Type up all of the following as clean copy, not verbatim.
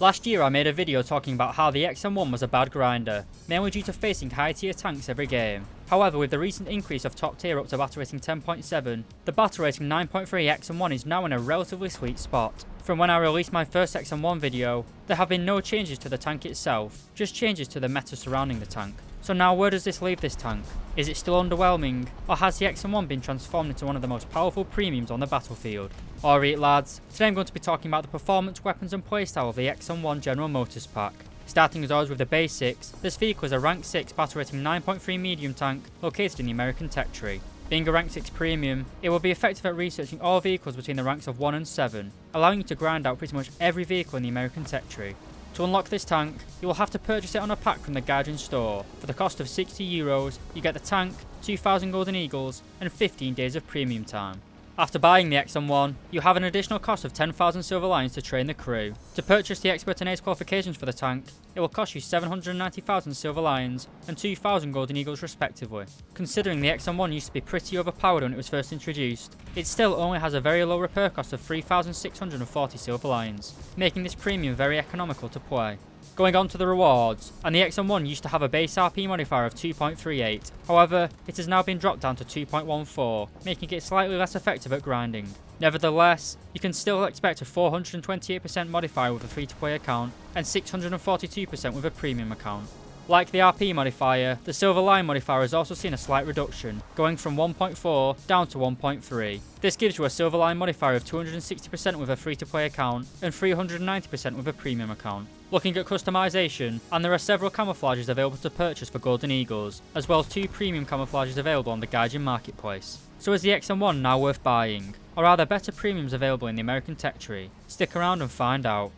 Last year I made a video talking about how the XM-1 was a bad grinder, mainly due to facing high tier tanks every game. However, with the recent increase of top tier up to battle rating 10.7, the battle rating 9.3 XM-1 is now in a relatively sweet spot. From when I released my first XM-1 video, there have been no changes to the tank itself, just changes to the meta surrounding the tank. So now where does this leave this tank? Is it still underwhelming, or has the XM-1 been transformed into one of the most powerful premiums on the battlefield? Alright lads, today I'm going to be talking about the performance, weapons and playstyle of the XM-1 General Motors pack. Starting as always with the basics, this vehicle is a rank 6 battle rating 9.3 medium tank located in the American tech tree. Being a rank 6 premium, it will be effective at researching all vehicles between the ranks of 1 and 7, allowing you to grind out pretty much every vehicle in the American tech tree. To unlock this tank, you will have to purchase it on a pack from the Guardian store. For the cost of €60, you get the tank, 2,000 golden eagles, and 15 days of premium time. After buying the XM-1, you have an additional cost of 10,000 silver lions to train the crew. To purchase the expert and ace qualifications for the tank, it will cost you 790,000 silver lions and 2,000 golden eagles respectively. Considering the XM-1 used to be pretty overpowered when it was first introduced, it still only has a very low repair cost of 3,640 silver lions, making this premium very economical to play. Going on to the rewards, and the XM-1 used to have a base RP modifier of 2.38, however, it has now been dropped down to 2.14, making it slightly less effective at grinding. Nevertheless, you can still expect a 428% modifier with a free-to-play account, and 642% with a premium account. Like the RP modifier, the silver line modifier has also seen a slight reduction, going from 1.4 down to 1.3. This gives you a silver line modifier of 260% with a free-to-play account and 390% with a premium account. Looking at customization, and there are several camouflages available to purchase for Golden Eagles, as well as 2 premium camouflages available on the Guardian marketplace. So is the XM-1 now worth buying? Or are there better premiums available in the American tech tree? Stick around and find out.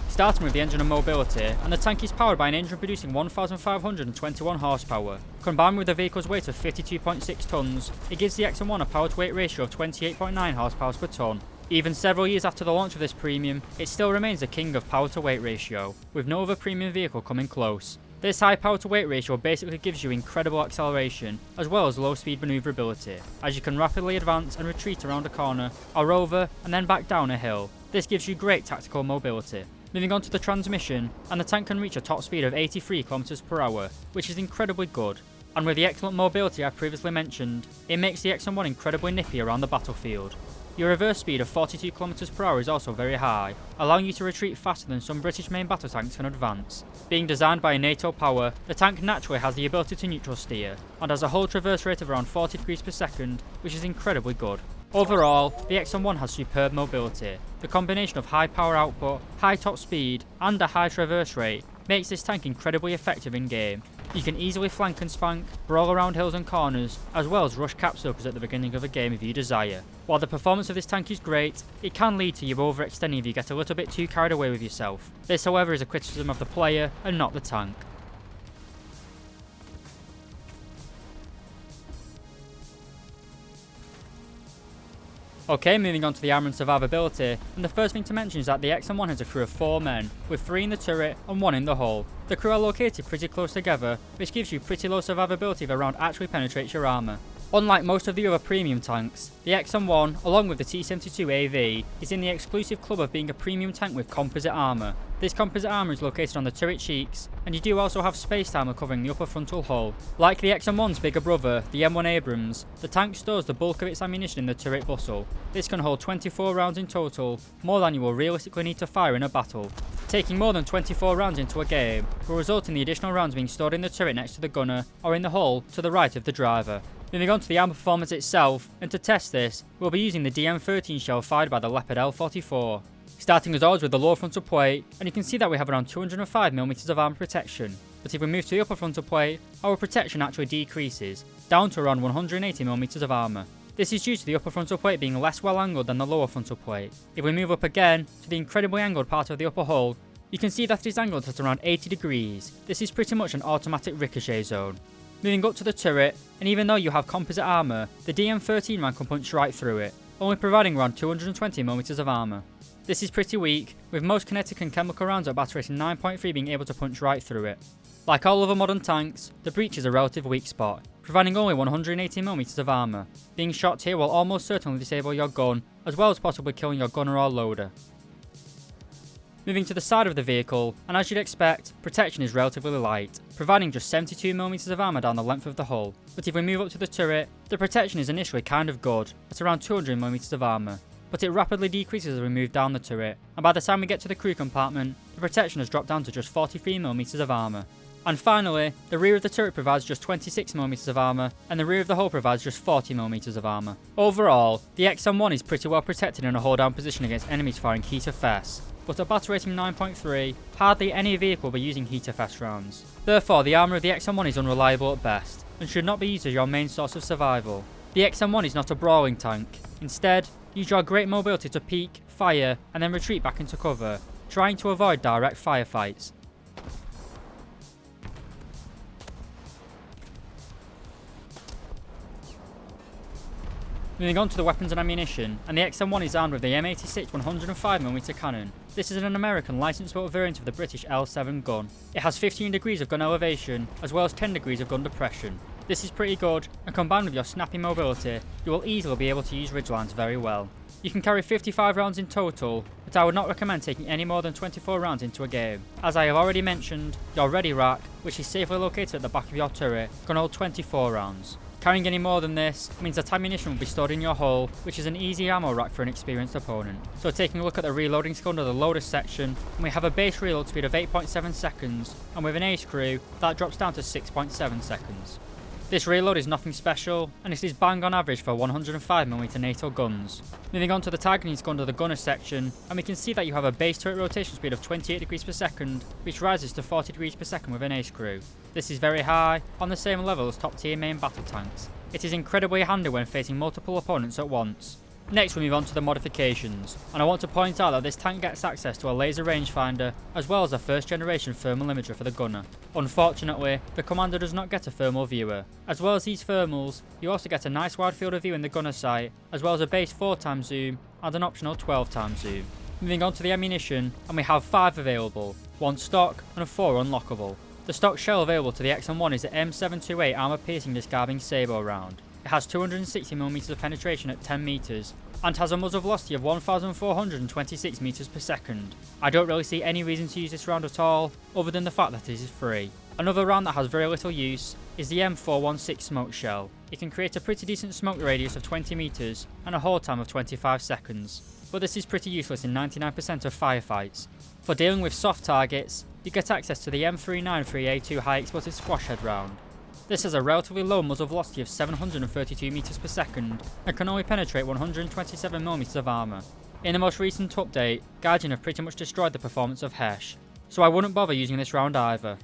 Starting with the engine and mobility, and the tank is powered by an engine producing 1,521 horsepower. Combined with the vehicle's weight of 52.6 tons, it gives the XM-1 a power-to-weight ratio of 28.9 horsepower per ton. Even several years after the launch of this premium, it still remains the king of power-to-weight ratio, with no other premium vehicle coming close. This high power-to-weight ratio basically gives you incredible acceleration, as well as low-speed manoeuvrability, as you can rapidly advance and retreat around a corner, or over and then back down a hill. This gives you great tactical mobility. Moving on to the transmission, and the tank can reach a top speed of 83 km per hour, which is incredibly good. And with the excellent mobility I previously mentioned, it makes the XM-1 incredibly nippy around the battlefield. Your reverse speed of 42 km per hour is also very high, allowing you to retreat faster than some British main battle tanks can advance. Being designed by NATO Power, the tank naturally has the ability to neutral steer, and has a hull traverse rate of around 40 degrees per second, which is incredibly good. Overall, the XM-1 has superb mobility. The combination of high power output, high top speed, and a high traverse rate makes this tank incredibly effective in game. You can easily flank and spank, brawl around hills and corners, as well as rush capsules at the beginning of a game if you desire. While the performance of this tank is great, it can lead to you overextending if you get a little bit too carried away with yourself. This however is a criticism of the player and not the tank. Okay, moving on to the armour and survivability, and the first thing to mention is that the XM-1 has a crew of 4 men, with 3 in the turret and 1 in the hull. The crew are located pretty close together, which gives you pretty low survivability if a round actually penetrates your armour. Unlike most of the other premium tanks, the XM-1, along with the T-72 AV, is in the exclusive club of being a premium tank with composite armour. This composite armour is located on the turret cheeks, and you do also have spaced armour covering the upper frontal hull. Like the XM-1's bigger brother, the M1 Abrams, the tank stores the bulk of its ammunition in the turret bustle. This can hold 24 rounds in total, more than you will realistically need to fire in a battle. Taking more than 24 rounds into a game will result in the additional rounds being stored in the turret next to the gunner, or in the hull to the right of the driver. Moving on to the armour performance itself, and to test this, we'll be using the DM13 shell fired by the Leopard L44. Starting as always with the lower frontal plate, and you can see that we have around 205mm of armour protection, but if we move to the upper frontal plate, our protection actually decreases, down to around 180mm of armour. This is due to the upper frontal plate being less well angled than the lower frontal plate. If we move up again, to the incredibly angled part of the upper hull, you can see that it is angled at around 80 degrees. This is pretty much an automatic ricochet zone. Moving up to the turret, and even though you have composite armour, the DM13 round can punch right through it, only providing around 220mm of armour. This is pretty weak, with most kinetic and chemical rounds at battle rating 9.3 being able to punch right through it. Like all other modern tanks, the breach is a relative weak spot, providing only 180mm of armour. Being shot here will almost certainly disable your gun, as well as possibly killing your gunner or loader. Moving to the side of the vehicle, and as you'd expect, protection is relatively light, providing just 72mm of armour down the length of the hull. But if we move up to the turret, the protection is initially kind of good, at around 200mm of armour. But it rapidly decreases as we move down the turret, and by the time we get to the crew compartment, the protection has dropped down to just 43mm of armour. And finally, the rear of the turret provides just 26mm of armour, and the rear of the hull provides just 40mm of armour. Overall, the XM-1 is pretty well protected in a hold down position against enemies firing heat FS, but at battle rating 9.3, hardly any vehicle will be using heat FS rounds. Therefore, the armour of the XM-1 is unreliable at best, and should not be used as your main source of survival. The XM-1 is not a brawling tank. Instead, use your great mobility to peek, fire, and then retreat back into cover, trying to avoid direct firefights. Moving on to the weapons and ammunition, and the XM-1 is armed with the M86 105mm cannon. This is an American licensed built variant of the British L7 gun. It has 15 degrees of gun elevation, as well as 10 degrees of gun depression. This is pretty good, and combined with your snappy mobility, you will easily be able to use ridgelines very well. You can carry 55 rounds in total, but I would not recommend taking any more than 24 rounds into a game. As I have already mentioned, your ready rack, which is safely located at the back of your turret, can hold 24 rounds. Carrying any more than this means that ammunition will be stored in your hull, which is an easy ammo rack for an experienced opponent. So taking a look at the reloading skill under the loader section, and we have a base reload speed of 8.7 seconds, and with an ace crew, that drops down to 6.7 seconds. This reload is nothing special, and it is bang on average for 105mm NATO guns. Moving on to the targeting skill under the gunner section, and we can see that you have a base turret rotation speed of 28 degrees per second, which rises to 40 degrees per second with an ace crew. This is very high, on the same level as top tier main battle tanks. It is incredibly handy when facing multiple opponents at once. Next we move on to the modifications, and I want to point out that this tank gets access to a laser rangefinder, as well as a first generation thermal imager for the gunner. Unfortunately, the commander does not get a thermal viewer. As well as these thermals, you also get a nice wide field of view in the gunner sight, as well as a base 4x zoom, and an optional 12x zoom. Moving on to the ammunition, and we have 5 available, 1 stock and 4 unlockable. The stock shell available to the XM-1 is the M728 armor piercing discarding Sako round. It has 260mm of penetration at 10 meters, and has a muzzle velocity of 1,426 meters per second. I don't really see any reason to use this round at all, other than the fact that it is free. Another round that has very little use is the M416 smoke shell. It can create a pretty decent smoke radius of 20 meters, and a hold time of 25 seconds. But this is pretty useless in 99% of firefights. For dealing with soft targets, you get access to the M393A2 high explosive squash head round. This has a relatively low muzzle velocity of 732 meters per second and can only penetrate 127mm of armor. In the most recent update, Guardian have pretty much destroyed the performance of Hesh, so I wouldn't bother using this round either.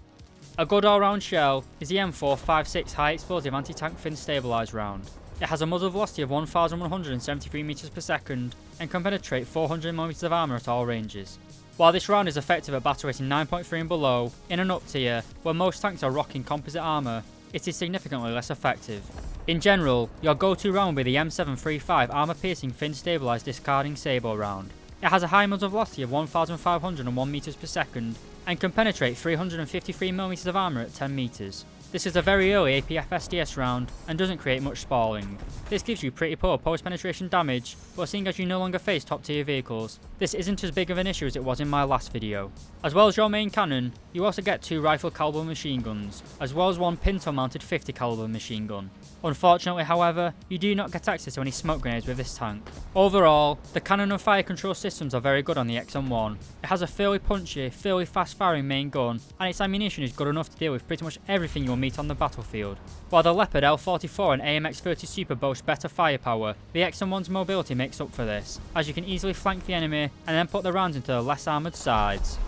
A good all-round shell is the M456 high explosive anti-tank fin stabilized round. It has a muzzle velocity of 1,173 meters per second and can penetrate 400mm of armor at all ranges. While this round is effective at battle rating 9.3 and below, in an up tier, where most tanks are rocking composite armor, it is significantly less effective. In general, your go-to round will be the M735 armor piercing fin stabilized discarding Sako round. It has a high muzzle velocity of 1,501 meters per second and can penetrate 353mm of armor at 10 meters. This is a very early APF SDS round and doesn't create much spalling. This gives you pretty poor post-penetration damage, but seeing as you no longer face top tier vehicles, this isn't as big of an issue as it was in my last video. As well as your main cannon, you also get 2 rifle caliber machine guns, as well as 1 pinto mounted 50 caliber machine gun. Unfortunately, however, you do not get access to any smoke grenades with this tank. Overall, the cannon and fire control systems are very good on the XM-1. It has a fairly punchy, fairly fast firing main gun, and its ammunition is good enough to deal with pretty much everything you will meet on the battlefield. While the Leopard L44 and AMX-30 Super boast better firepower, the XM-1's mobility makes up for this, as you can easily flank the enemy and then put the rounds into the less armoured sides.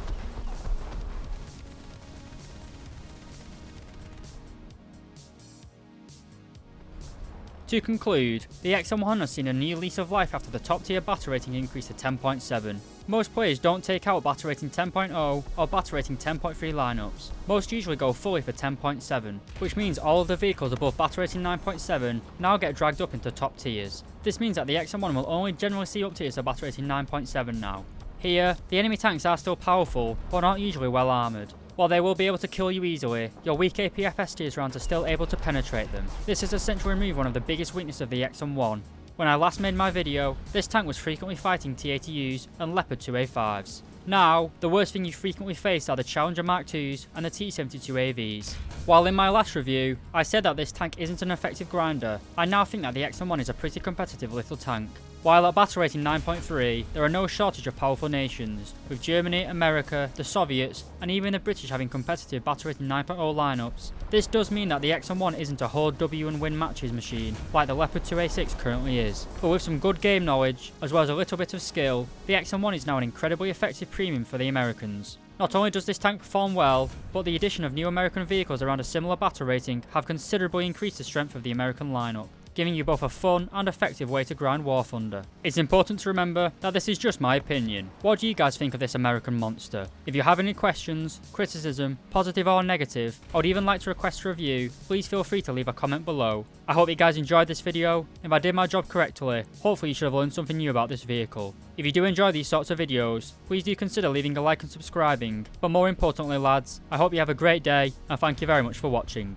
To conclude, the XM-1 has seen a new lease of life after the top tier battle rating increase to 10.7. Most players don't take out battle rating 10.0 or battle rating 10.3 lineups. Most usually go fully for 10.7, which means all of the vehicles above battle rating 9.7 now get dragged up into top tiers. This means that the XM-1 will only generally see up tiers to battle rating 9.7 now. Here, the enemy tanks are still powerful, but not usually well armoured. While they will be able to kill you easily, your weak APFSTS rounds are still able to penetrate them. This has essentially removed one of the biggest weaknesses of the XM-1. When I last made my video, this tank was frequently fighting T-82s and Leopard 2A5s. Now, the worst thing you frequently face are the Challenger Mark IIs and the T-72 AVs. While in my last review, I said that this tank isn't an effective grinder, I now think that the XM-1 is a pretty competitive little tank. While at battle rating 9.3, there are no shortage of powerful nations, with Germany, America, the Soviets, and even the British having competitive battle rating 9.0 lineups. This does mean that the XM-1 isn't a hold W and win matches machine like the Leopard 2A6 currently is. But with some good game knowledge, as well as a little bit of skill, the XM-1 is now an incredibly effective premium for the Americans. Not only does this tank perform well, but the addition of new American vehicles around a similar battle rating have considerably increased the strength of the American lineup, giving you both a fun and effective way to grind War Thunder. It's important to remember that this is just my opinion. What do you guys think of this American monster? If you have any questions, criticism, positive or negative, or would even like to request a review, please feel free to leave a comment below. I hope you guys enjoyed this video. If I did my job correctly, hopefully you should have learned something new about this vehicle. If you do enjoy these sorts of videos, please do consider leaving a like and subscribing. But more importantly lads, I hope you have a great day and thank you very much for watching.